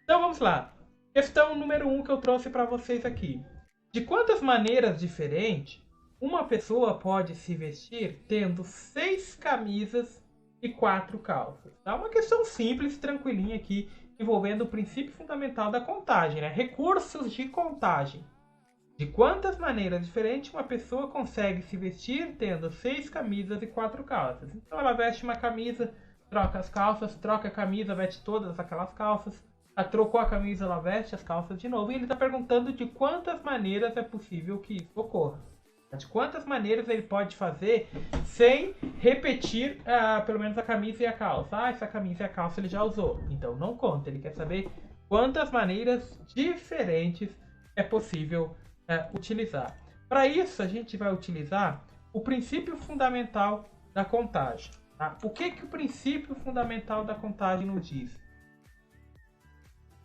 Então vamos lá. Questão número 1 que eu trouxe para vocês aqui. De quantas maneiras diferentes uma pessoa pode se vestir tendo 6 camisas e 4 calças? Tá? Uma questão simples, tranquilinha aqui, envolvendo o princípio fundamental da contagem, né? Recursos de contagem. De quantas maneiras diferentes uma pessoa consegue se vestir tendo 6 camisas e 4 calças? Então ela veste uma camisa, troca as calças, troca a camisa, veste todas aquelas calças. Ela trocou a camisa, ela veste as calças de novo. E ele está perguntando de quantas maneiras é possível que isso ocorra. De quantas maneiras ele pode fazer sem repetir pelo menos a camisa e a calça. Ah, essa camisa e a calça ele já usou. Então não conta. Ele quer saber quantas maneiras diferentes é possível utilizar. Para isso a gente vai utilizar o princípio fundamental da contagem. Tá? O que o princípio fundamental da contagem nos diz?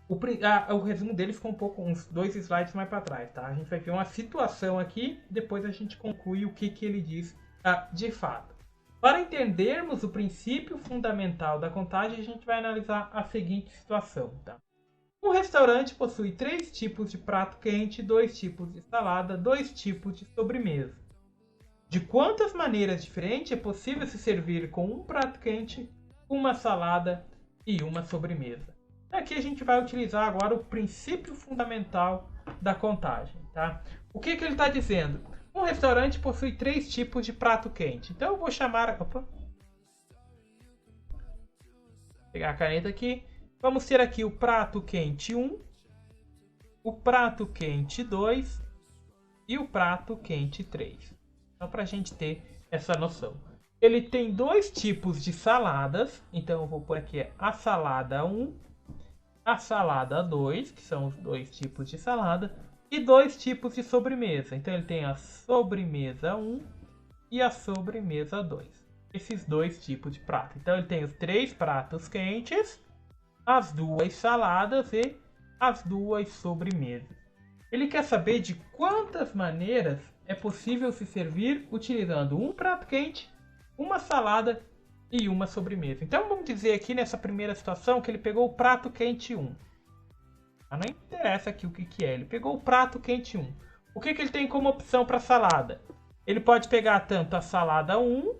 O resumo dele ficou uns 2 slides mais para trás, tá? A gente vai ver uma situação aqui, depois a gente conclui o que ele diz de fato. Para entendermos o princípio fundamental da contagem, a gente vai analisar a seguinte situação, tá? Um restaurante possui 3 tipos de prato quente, 2 tipos de salada, 2 tipos de sobremesa. De quantas maneiras diferentes é possível se servir com um prato quente, uma salada e uma sobremesa? Aqui a gente vai utilizar agora o princípio fundamental da contagem, tá? O que ele está dizendo? Um restaurante possui 3 tipos de prato quente. Então eu vou chamar... Opa. Vou pegar a caneta aqui. Vamos ter aqui o prato quente 1, o prato quente 2 e o prato quente 3. Então para a gente ter essa noção. Ele tem 2 tipos de saladas. Então eu vou pôr aqui a salada 1. A salada 2, que são os 2 tipos de salada, e 2 tipos de sobremesa. Então ele tem a sobremesa 1 e a sobremesa 2. Esses 2 tipos de prato. Então ele tem os 3 pratos quentes, as 2 saladas e as 2 sobremesas. Ele quer saber de quantas maneiras é possível se servir utilizando um prato quente, uma salada e uma sobremesa. Então vamos dizer aqui nessa primeira situação que ele pegou o prato quente 1. Mas não interessa aqui o que é. Ele pegou o prato quente 1. O que ele tem como opção para salada? Ele pode pegar tanto a salada 1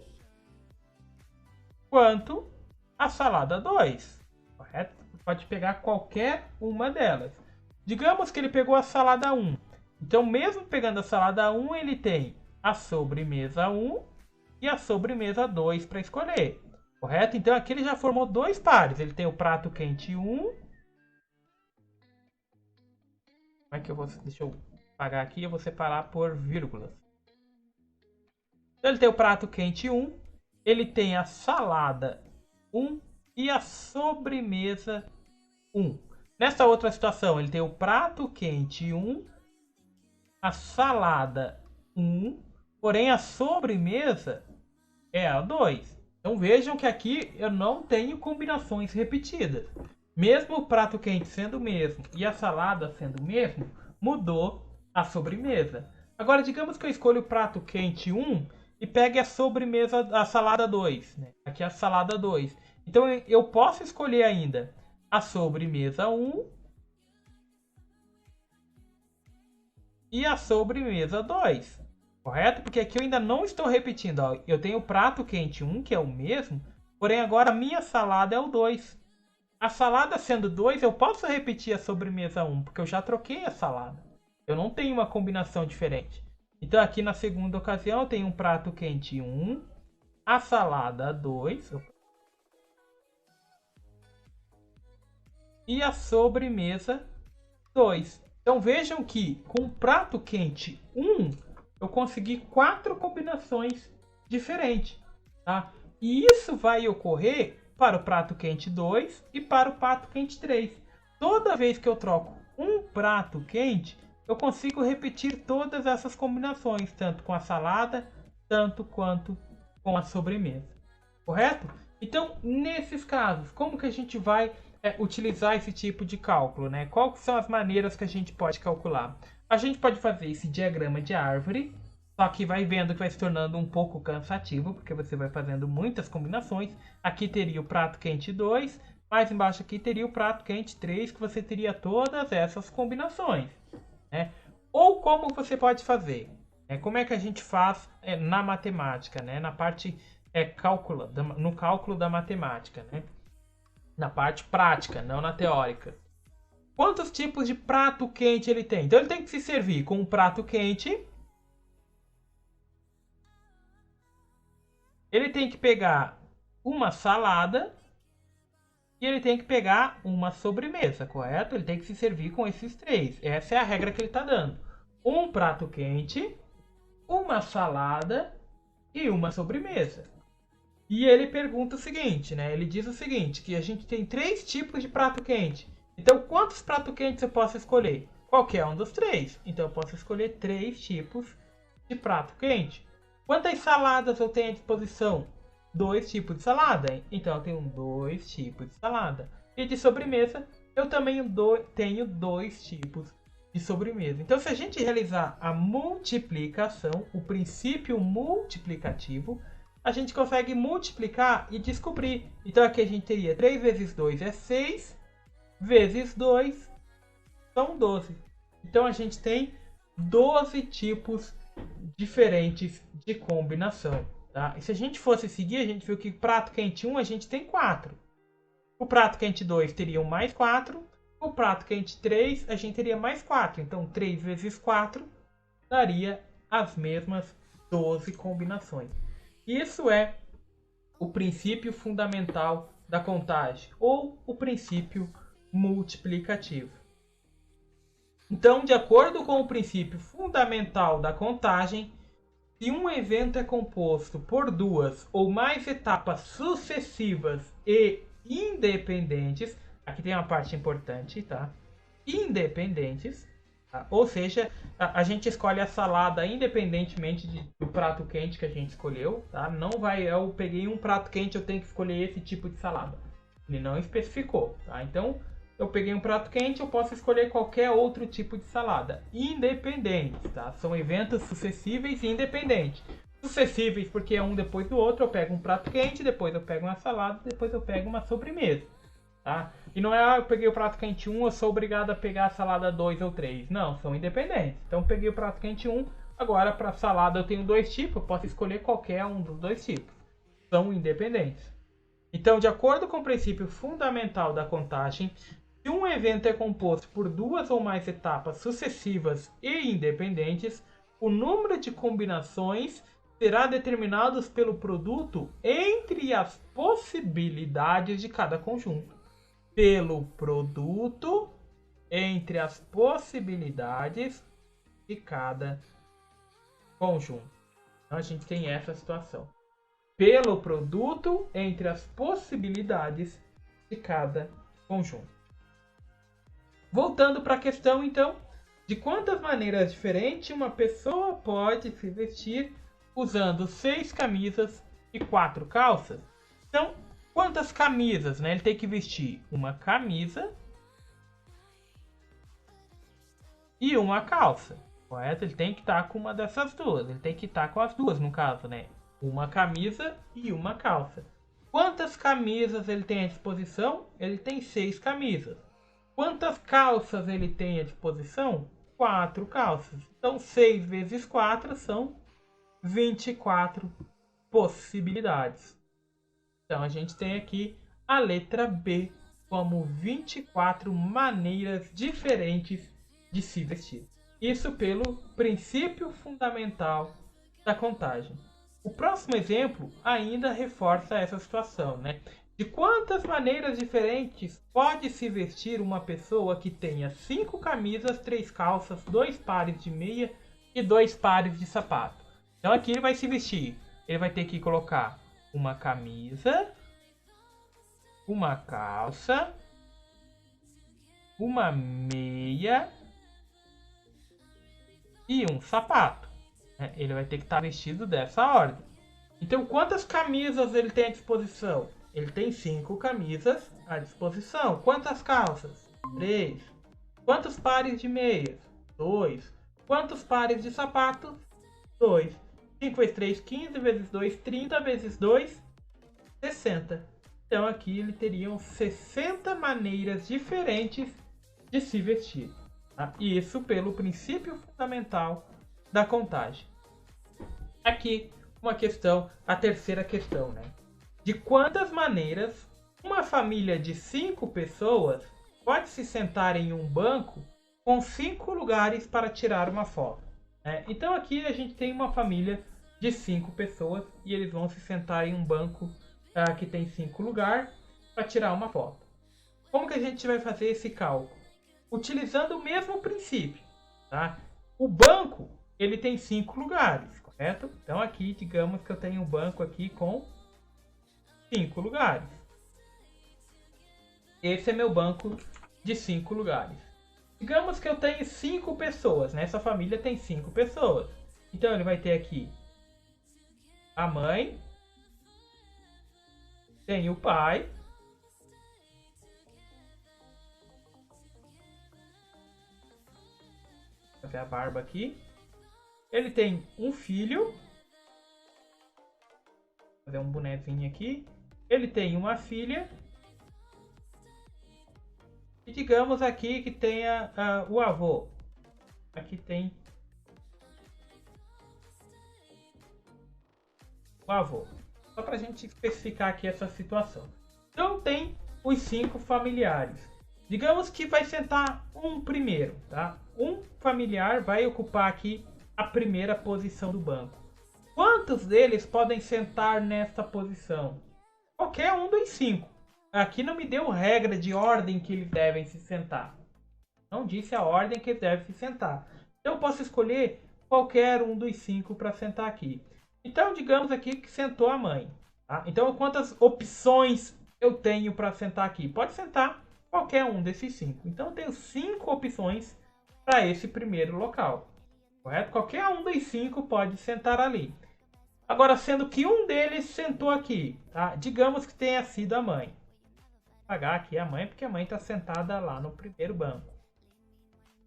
quanto a salada 2. Correto? Pode pegar qualquer uma delas. Digamos que ele pegou a salada 1. Então mesmo pegando a salada 1, ele tem a sobremesa 1 e a sobremesa 2 para escolher, correto? Então aqui ele já formou 2 pares. Ele tem o prato quente 1. Como é que eu vou... Deixa eu apagar aqui, eu vou separar por vírgulas. Então ele tem o prato quente 1, ele tem a salada 1 e a sobremesa 1. Nessa outra situação, ele tem o prato quente 1, a salada 1, porém a sobremesa é a 2. Então vejam que aqui eu não tenho combinações repetidas. Mesmo o prato quente sendo o mesmo e a salada sendo o mesmo, mudou a sobremesa. Agora digamos que eu escolho o prato quente 1 e pegue a sobremesa, a salada 2. Né? Aqui é a salada 2. Então eu posso escolher ainda a sobremesa 1 e a sobremesa 2. Correto? Porque aqui eu ainda não estou repetindo. Ó. Eu tenho o prato quente 1, que é o mesmo, porém agora a minha salada é o 2. A salada sendo 2, eu posso repetir a sobremesa 1, porque eu já troquei a salada. Eu não tenho uma combinação diferente. Então aqui na segunda ocasião eu tenho um prato quente 1, a salada 2 e a sobremesa 2. Então vejam que com o prato quente 1, eu consegui 4 combinações diferentes, tá? E isso vai ocorrer para o prato quente 2 e para o prato quente 3. Toda vez que eu troco um prato quente, eu consigo repetir todas essas combinações, tanto com a salada, tanto quanto com a sobremesa. Correto? Então, nesses casos, como que a gente vai utilizar esse tipo de cálculo, né? Quais são as maneiras que a gente pode calcular? A gente pode fazer esse diagrama de árvore, Só que vai vendo que vai se tornando um pouco cansativo, porque você vai fazendo muitas combinações. Aqui teria o prato quente 2, mais embaixo aqui teria o prato quente 3, que você teria todas essas combinações, né? Ou como você pode fazer? Como é que a gente faz na matemática, né? Na parte no cálculo da matemática, né? Na parte prática, não na teórica. Quantos tipos de prato quente ele tem? Então ele tem que se servir com um prato quente. Ele tem que pegar uma salada e ele tem que pegar uma sobremesa, correto? Ele tem que se servir com esses três. Essa é a regra que ele está dando. Um prato quente, uma salada e uma sobremesa. E ele pergunta o seguinte, né? Ele diz o seguinte, que a gente tem 3 tipos de prato quente. Então, quantos pratos quentes eu posso escolher? Qualquer um dos 3. Então, eu posso escolher 3 tipos de prato quente. Quantas saladas eu tenho à disposição? 2 tipos de salada. Então, eu tenho 2 tipos de salada. E de sobremesa, eu também tenho 2 tipos de sobremesa. Então, se a gente realizar a multiplicação, o princípio multiplicativo, a gente consegue multiplicar e descobrir. Então, aqui a gente teria 3 vezes 2 é 6, vezes 2 são 12. Então, a gente tem 12 tipos diferentes de combinação. Tá? E se a gente fosse seguir, a gente viu que prato quente 1 a gente tem 4. O prato quente 2 teria mais 4. O prato quente 3 a gente teria mais 4. Então 3 vezes 4 daria as mesmas 12 combinações. Isso é o princípio fundamental da contagem, ou o princípio multiplicativo. Então, de acordo com o princípio fundamental da contagem, se um evento é composto por 2 ou mais etapas sucessivas e independentes, aqui tem uma parte importante, tá? Independentes, tá? Ou seja, a gente escolhe a salada independentemente do prato quente que a gente escolheu, tá? Não vai, eu peguei um prato quente, eu tenho que escolher esse tipo de salada. Ele não especificou, tá? Então, eu peguei um prato quente, eu posso escolher qualquer outro tipo de salada. Independentes, tá? São eventos sucessíveis e independentes. Sucessíveis porque é um depois do outro. Eu pego um prato quente, depois eu pego uma salada, depois eu pego uma sobremesa. Tá? E não é, eu peguei o prato quente 1, eu sou obrigado a pegar a salada 2 ou 3. Não, são independentes. Então eu peguei o prato quente 1, agora para salada eu tenho 2 tipos, eu posso escolher qualquer um dos 2 tipos. São independentes. Então, de acordo com o princípio fundamental da contagem, se um evento é composto por 2 ou mais etapas sucessivas e independentes, o número de combinações será determinado pelo produto entre as possibilidades de cada conjunto. Pelo produto entre as possibilidades de cada conjunto. Então, a gente tem essa situação. Pelo produto entre as possibilidades de cada conjunto. Voltando para a questão, então, de quantas maneiras diferentes uma pessoa pode se vestir usando 6 camisas e 4 calças. Então, quantas camisas, né? Ele tem que vestir uma camisa e uma calça, correto? Ele tem que estar com uma dessas duas. Ele tem que estar com as duas, no caso, né? Uma camisa e uma calça. Quantas camisas ele tem à disposição? Ele tem 6 camisas. Quantas calças ele tem à disposição? 4 calças. Então, 6 vezes 4 são 24 possibilidades. Então, a gente tem aqui a letra B como 24 maneiras diferentes de se vestir. Isso pelo princípio fundamental da contagem. O próximo exemplo ainda reforça essa situação, né? De quantas maneiras diferentes pode se vestir uma pessoa que tenha 5 camisas, 3 calças, 2 pares de meia e 2 pares de sapato? Então aqui ele vai se vestir. Ele vai ter que colocar uma camisa, uma calça, uma meia e um sapato. Ele vai ter que estar vestido dessa ordem. Então quantas camisas ele tem à disposição? Ele tem 5 camisas à disposição. Quantas calças? 3. Quantos pares de meias? 2. Quantos pares de sapatos? 2. 5 vezes 3, 15 vezes 2, 30 vezes 2, 60. Então aqui ele teriam 60 maneiras diferentes de se vestir. Tá? Isso pelo princípio fundamental da contagem. Aqui uma questão, a terceira questão, né? De quantas maneiras uma família de 5 pessoas pode se sentar em um banco com 5 lugares para tirar uma foto? Então aqui a gente tem uma família de 5 pessoas e eles vão se sentar em um banco que tem 5 lugares para tirar uma foto. Como que a gente vai fazer esse cálculo? Utilizando o mesmo princípio. Tá? O banco ele tem 5 lugares, correto? Então aqui digamos que eu tenho um banco aqui com 5 lugares. Esse é meu banco de 5 lugares. Digamos que eu tenho 5 pessoas, né? Essa família tem 5 pessoas. Então ele vai ter aqui a mãe, tem o pai, vou fazer a barba aqui. Ele tem um filho, vou fazer um bonezinho aqui. Ele tem uma filha. E digamos aqui que tenha o avô. Aqui tem o avô. Só para a gente especificar aqui essa situação. Então tem os 5 familiares. Digamos que vai sentar um primeiro. Tá? Um familiar vai ocupar aqui a primeira posição do banco. Quantos deles podem sentar nessa posição? Qualquer um dos 5. Aqui não me deu regra de ordem que eles devem se sentar. Não disse a ordem que eles devem se sentar. Então eu posso escolher qualquer um dos 5 para sentar aqui. Então digamos aqui que sentou a mãe. Tá? Então quantas opções eu tenho para sentar aqui? Pode sentar qualquer um desses 5. Então eu tenho 5 opções para esse primeiro local. Correto? Qualquer um dos 5 pode sentar ali. Agora sendo que um deles sentou aqui. Tá? Digamos que tenha sido a mãe. Pagar aqui a mãe, porque a mãe está sentada lá no primeiro banco.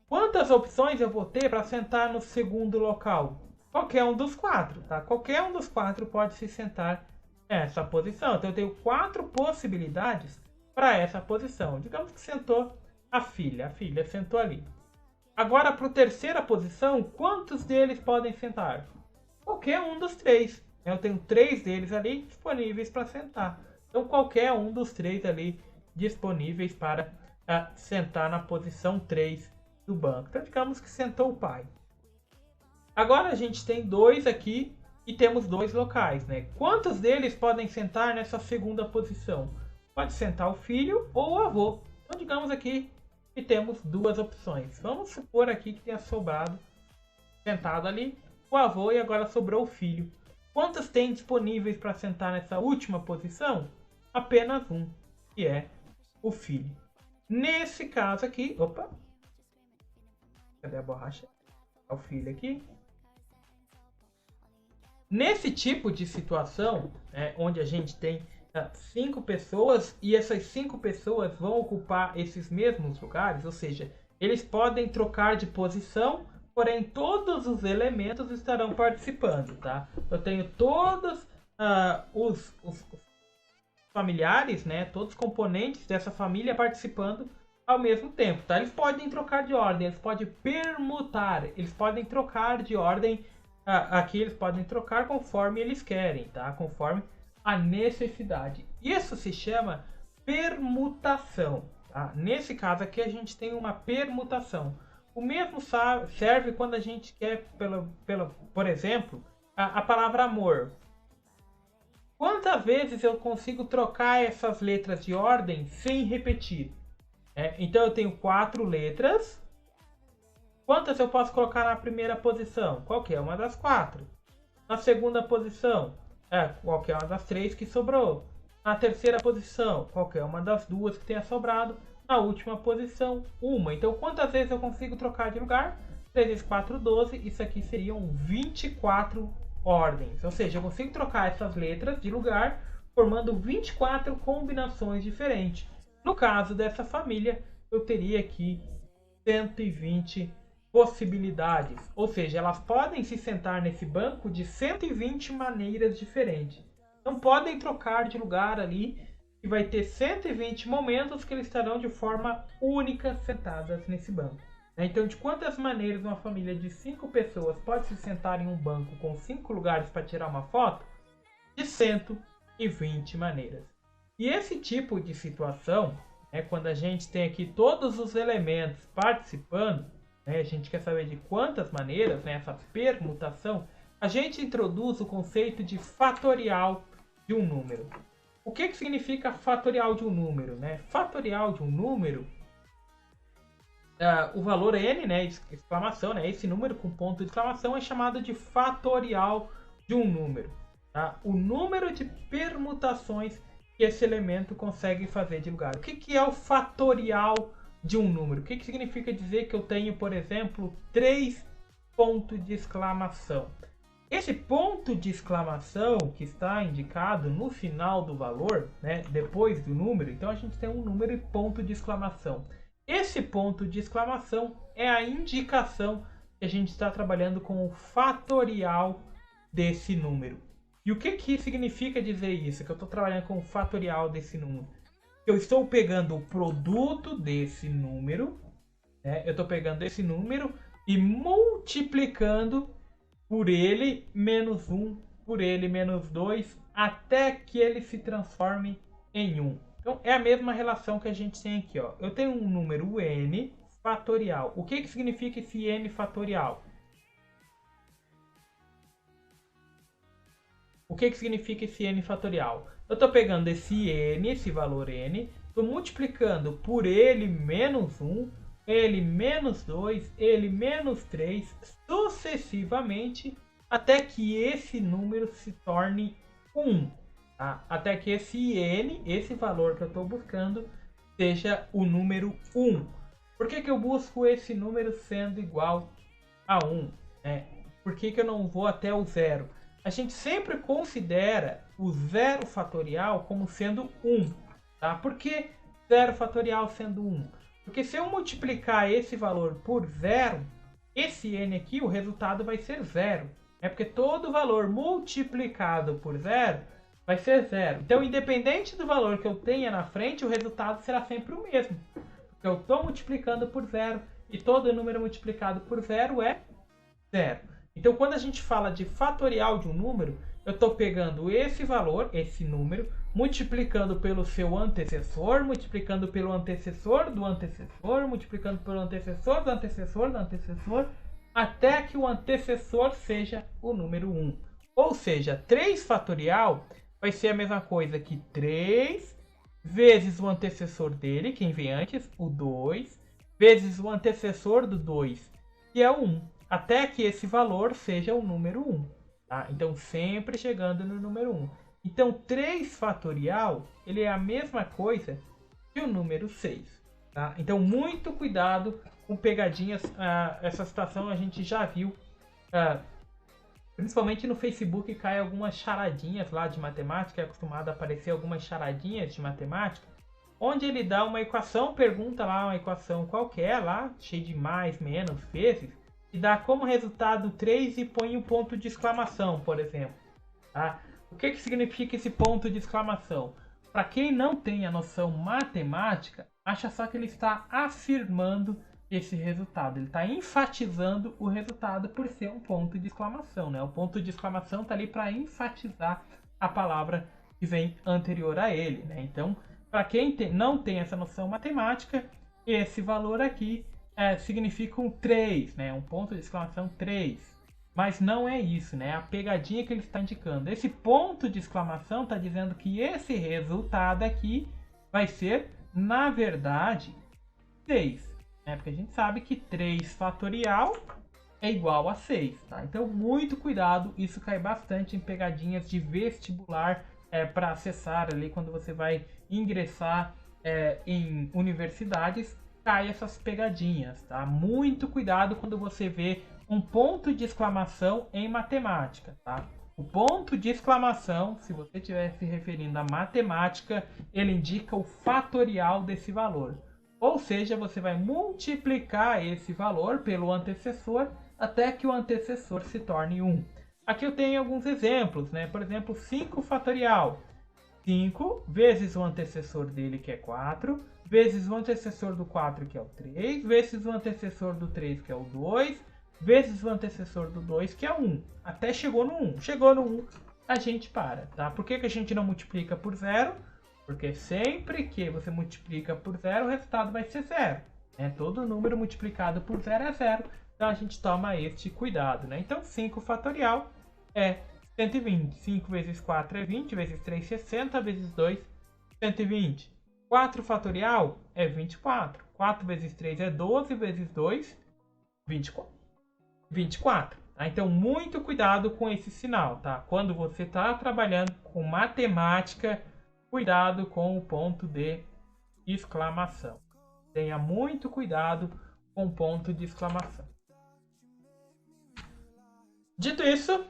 Quantas opções eu vou ter para sentar no segundo local? Qualquer um dos 4, tá? Qualquer um dos 4 pode se sentar nessa posição. Então eu tenho 4 possibilidades para essa posição. Digamos que sentou a filha sentou ali. Agora para a terceira posição, quantos deles podem sentar? Qualquer um dos 3. Eu tenho 3 deles ali disponíveis para sentar. Então qualquer um dos 3 ali disponíveis para sentar na posição 3 do banco. Então digamos que sentou o pai. Agora a gente tem 2 aqui e temos 2 locais, né? Quantos deles podem sentar nessa segunda posição? Pode sentar o filho ou o avô. Então digamos aqui que temos 2 opções. Vamos supor aqui que tenha sobrado sentado ali o avô e agora sobrou o filho. Quantos tem disponíveis para sentar nessa última posição? Apenas um, que é o filho. Nesse caso aqui, opa, cadê a borracha? É o filho aqui. Nesse tipo de situação, onde a gente tem 5 pessoas e essas 5 pessoas vão ocupar esses mesmos lugares, ou seja, eles podem trocar de posição, porém todos os elementos estarão participando, tá? Eu tenho todos os familiares, né, todos os componentes dessa família participando ao mesmo tempo, tá? Eles podem trocar de ordem, eles podem permutar, eles podem trocar de ordem, aqui eles podem trocar conforme eles querem, tá? Conforme a necessidade. Isso se chama permutação, tá? Nesse caso aqui a gente tem uma permutação. O mesmo serve quando a gente quer, por exemplo, a palavra amor. Quantas vezes eu consigo trocar essas letras de ordem sem repetir? Então eu tenho 4 letras. Quantas eu posso colocar na primeira posição? Qualquer uma das 4. Na segunda posição, qualquer uma das 3 que sobrou. Na terceira posição, qualquer uma das 2 que tenha sobrado. Na última posição, uma. Então quantas vezes eu consigo trocar de lugar? 3 vezes 4, 12. Isso aqui seriam 24 ordens. Ou seja, eu consigo trocar essas letras de lugar formando 24 combinações diferentes. No caso dessa família, eu teria aqui 120 possibilidades, ou seja, elas podem se sentar nesse banco de 120 maneiras diferentes. Não podem trocar de lugar ali, e vai ter 120 momentos que eles estarão de forma única sentadas nesse banco. Então, de quantas maneiras uma família de 5 pessoas pode se sentar em um banco com 5 lugares para tirar uma foto? De 120 maneiras. E esse tipo de situação, quando a gente tem aqui todos os elementos participando, a gente quer saber de quantas maneiras, essa permutação, a gente introduz o conceito de fatorial de um número. O que significa fatorial de um número? Fatorial de um número, o valor n, exclamação, esse número com ponto de exclamação é chamado de fatorial de um número. Tá? O número de permutações que esse elemento consegue fazer de lugar. O que é o fatorial de um número? O que significa dizer que eu tenho, por exemplo, 3 pontos de exclamação? Esse ponto de exclamação que está indicado no final do valor, depois do número, então a gente tem um número e ponto de exclamação. Esse ponto de exclamação é a indicação que a gente está trabalhando com o fatorial desse número. E o que significa dizer isso? Que eu estou trabalhando com o fatorial desse número. Eu estou pegando o produto desse número, eu estou pegando esse número e multiplicando por ele menos 1, por ele menos 2, até que ele se transforme em 1. Então, é a mesma relação que a gente tem aqui. Ó. Eu tenho um número n fatorial. O que significa esse n fatorial? O que significa esse n fatorial? Eu estou pegando esse n, esse valor n, estou multiplicando por ele menos 1, ele menos 2, ele menos 3, sucessivamente, até que esse número se torne 1. Tá? Até que esse n, esse valor que eu estou buscando, seja o número 1. Por que eu busco esse número sendo igual a 1? Por que eu não vou até o zero? A gente sempre considera o zero fatorial como sendo 1. Tá? Por que zero fatorial sendo 1? Porque se eu multiplicar esse valor por zero, esse n aqui, o resultado vai ser zero. Porque todo valor multiplicado por zero vai ser zero. Então, independente do valor que eu tenha na frente, o resultado será sempre o mesmo. Porque eu estou multiplicando por zero e todo número multiplicado por zero é zero. Então, quando a gente fala de fatorial de um número, eu estou pegando esse valor, esse número, multiplicando pelo seu antecessor, multiplicando pelo antecessor do antecessor, multiplicando pelo antecessor do antecessor do antecessor, até que o antecessor seja o número 1. Ou seja, 3 fatorial vai ser a mesma coisa que 3 vezes o antecessor dele, quem vem antes, o 2, vezes o antecessor do 2, que é o 1, até que esse valor seja o número 1. Tá? Então, sempre chegando no número 1. Então, 3 fatorial, ele é a mesma coisa que o número 6. Tá? Então, muito cuidado com pegadinhas. Essa situação a gente já viu. Principalmente no Facebook cai algumas charadinhas lá de matemática. É acostumado a aparecer algumas charadinhas de matemática. Onde ele dá uma equação, pergunta lá uma equação qualquer, lá, cheia de mais, menos, vezes. E dá como resultado 3 e põe um ponto de exclamação, por exemplo. Tá? O que significa esse ponto de exclamação? Para quem não tem a noção matemática, acha só que ele está afirmando esse resultado. Ele está enfatizando o resultado por ser um ponto de exclamação. O ponto de exclamação está ali para enfatizar a palavra que vem anterior a ele. Então, para quem não tem essa noção matemática, esse valor aqui significa um 3, um ponto de exclamação 3. Mas não é isso, a pegadinha que ele está indicando. Esse ponto de exclamação está dizendo que esse resultado aqui vai ser, na verdade, 6. Porque a gente sabe que 3 fatorial é igual a 6. Tá? Então, muito cuidado. Isso cai bastante em pegadinhas de vestibular para acessar ali quando você vai ingressar em universidades. Cai essas pegadinhas. Tá? Muito cuidado quando você vê um ponto de exclamação em matemática, tá? O ponto de exclamação, se você estiver se referindo à matemática, ele indica o fatorial desse valor. Ou seja, você vai multiplicar esse valor pelo antecessor até que o antecessor se torne 1. Aqui eu tenho alguns exemplos, né? Por exemplo, 5 fatorial. 5 vezes o antecessor dele, que é 4, vezes o antecessor do 4, que é o 3, vezes o antecessor do 3, que é o 2, vezes o antecessor do 2, que é 1. Até chegou no 1. Chegou no 1, a gente para, tá? Por que a gente não multiplica por 0? Porque sempre que você multiplica por 0, o resultado vai ser 0. Né? Todo número multiplicado por 0 é 0. Então a gente toma este cuidado. Né? Então 5 fatorial é 120. 5 vezes 4 é 20, vezes 3 60, vezes 2 120. 4 fatorial é 24. 4 vezes 3 é 12, vezes 2 24. Tá? Então muito cuidado com esse sinal. Tá? Quando você está trabalhando com matemática, cuidado com o ponto de exclamação. Tenha muito cuidado com o ponto de exclamação. Dito isso,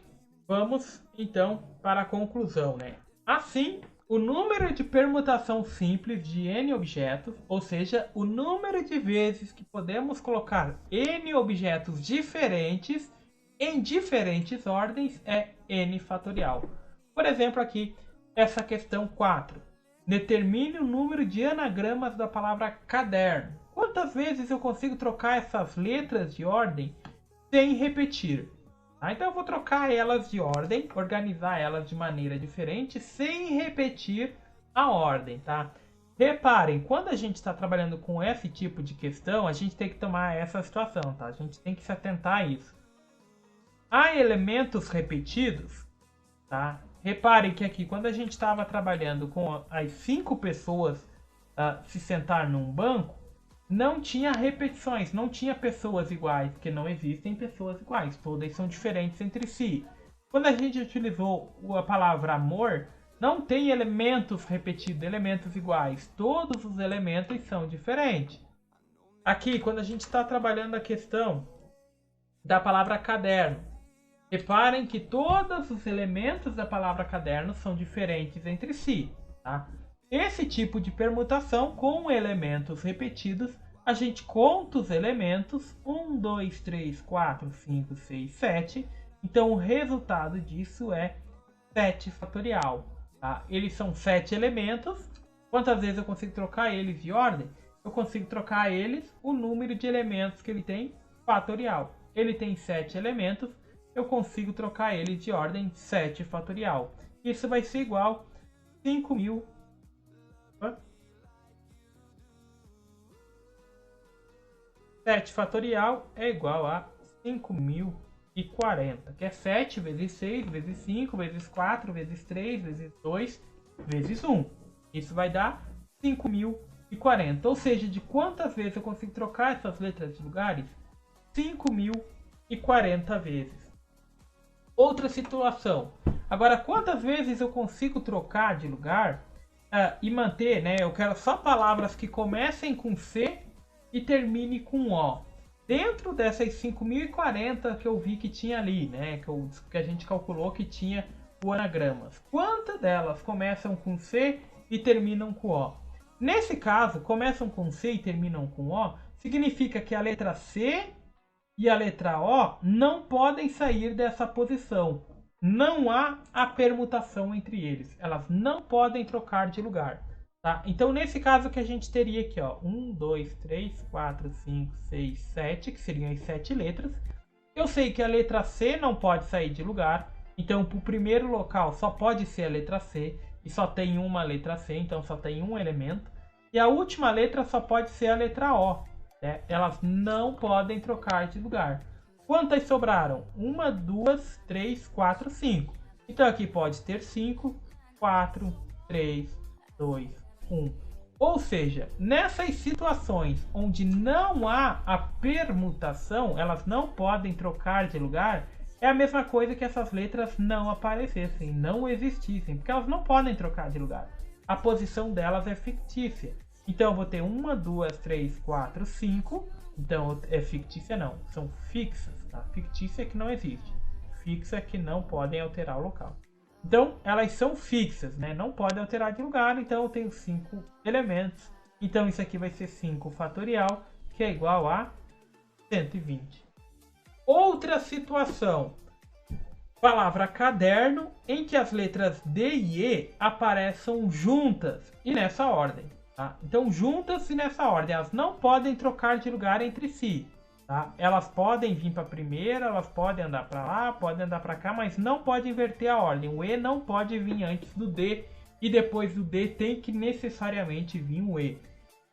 vamos então para a conclusão, né? Assim, o número de permutação simples de n objetos, ou seja, o número de vezes que podemos colocar n objetos diferentes em diferentes ordens é n fatorial. Por exemplo, aqui, essa questão 4. Determine o número de anagramas da palavra caderno. Quantas vezes eu consigo trocar essas letras de ordem sem repetir? Então eu vou trocar elas de ordem, organizar elas de maneira diferente, sem repetir a ordem, tá? Reparem, quando a gente está trabalhando com esse tipo de questão, a gente tem que tomar essa situação, tá? A gente tem que se atentar a isso. Há elementos repetidos, tá? Reparem que aqui, quando a gente estava trabalhando com as 5 pessoas se sentar num banco, não tinha repetições, não tinha pessoas iguais, porque não existem pessoas iguais, todas são diferentes entre si. Quando a gente utilizou a palavra amor, não tem elementos repetidos, elementos iguais, todos os elementos são diferentes. Aqui, quando a gente está trabalhando a questão da palavra caderno, reparem que todos os elementos da palavra caderno são diferentes entre si. Tá? Esse tipo de permutação com elementos repetidos, a gente conta os elementos 1, 2, 3, 4, 5, 6, 7. Então o resultado disso é 7 fatorial. Tá? Eles são 7 elementos. Quantas vezes eu consigo trocar eles de ordem? Eu consigo trocar eles o número de elementos que ele tem fatorial. Ele tem 7 elementos. Eu consigo trocar ele de ordem 7 fatorial. Isso vai ser igual a 5.000. 7 fatorial é igual a 5.040, que é 7 vezes 6, vezes 5, vezes 4, vezes 3, vezes 2, vezes 1. Isso vai dar 5.040. Ou seja, de quantas vezes eu consigo trocar essas letras de lugares? 5.040 vezes. Outra situação. Agora, quantas vezes eu consigo trocar de lugar e manter, né? Eu quero só palavras que comecem com C e termine com O. Dentro dessas 5.040 que eu vi que tinha ali, né? Que a gente calculou que tinha o anagramas. Quantas delas começam com C e terminam com O? Nesse caso, começam com C e terminam com O, significa que a letra C e a letra O não podem sair dessa posição. Não há a permutação entre eles. Elas não podem trocar de lugar. Tá? Então, nesse caso que a gente teria aqui, ó, 1, 2, 3, 4, 5, 6, 7, que seriam as 7 letras. Eu sei que a letra C não pode sair de lugar. Então, para o primeiro local só pode ser a letra C. E só tem uma letra C, então só tem um elemento. E a última letra só pode ser a letra O. Né? Elas não podem trocar de lugar. Quantas sobraram? 1, 2, 3, 4, 5. Então aqui pode ter 5, 4, 3, 2, 1. Ou seja, nessas situações onde não há a permutação, elas não podem trocar de lugar, é a mesma coisa que essas letras não aparecessem, não existissem, porque elas não podem trocar de lugar. A posição delas é fictícia. Então eu vou ter 1, 2, 3, 4, 5. Então é fictícia não, são fixas. Tá? Fictícia é que não existe. Fixa é que não podem alterar o local. Então elas são fixas, né? Não podem alterar de lugar. Então eu tenho 5 elementos Então isso aqui vai ser 5 fatorial, que é igual a 120. Outra situação. Palavra caderno, em que as letras D e E apareçam juntas e nessa ordem. Tá? Então, juntas e nessa ordem. Elas não podem trocar de lugar entre si. Tá? Elas podem vir para a primeira, elas podem andar para lá, podem andar para cá, mas não pode inverter a ordem. O E não pode vir antes do D e depois do D tem que necessariamente vir o E.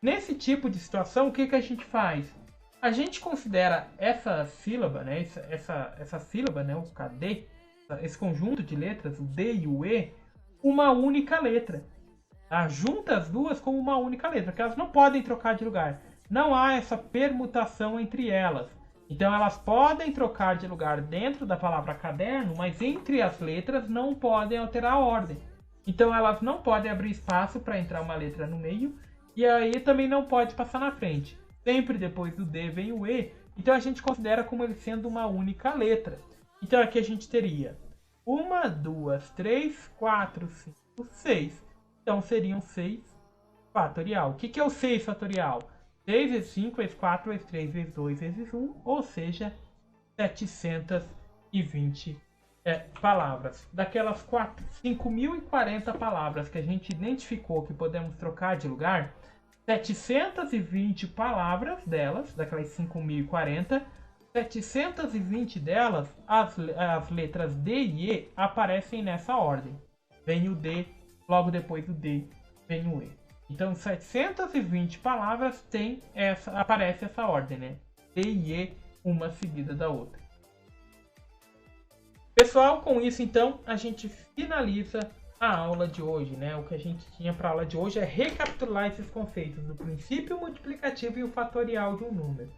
Nesse tipo de situação, o que a gente faz? A gente considera essa sílaba, né, essa sílaba, né, o KD, esse conjunto de letras, o D e o E, uma única letra. Tá? Junta as duas como uma única letra, porque elas não podem trocar de lugar. Não há essa permutação entre elas. Então elas podem trocar de lugar dentro da palavra caderno, mas entre as letras não podem alterar a ordem. Então elas não podem abrir espaço para entrar uma letra no meio, e aí também não pode passar na frente. Sempre depois do D vem o E, então a gente considera como ele sendo uma única letra. Então aqui a gente teria 1, 2, 3, 4, 5, 6. Então seriam 6 fatorial. O que é o 6 fatorial? 6 vezes 5 vezes 4 vezes 3 vezes 2 vezes 1, ou seja, 720 palavras. Daquelas 5.040 palavras que a gente identificou que podemos trocar de lugar, 720 palavras delas, daquelas 5.040, 720 delas, as letras D e E aparecem nessa ordem. Vem o D, logo depois do D vem o E. Então 720 palavras aparece essa ordem, né? D e E, uma seguida da outra. Pessoal, com isso então a gente finaliza a aula de hoje, né? O que a gente tinha para a aula de hoje é recapitular esses conceitos do princípio multiplicativo e o fatorial de um número.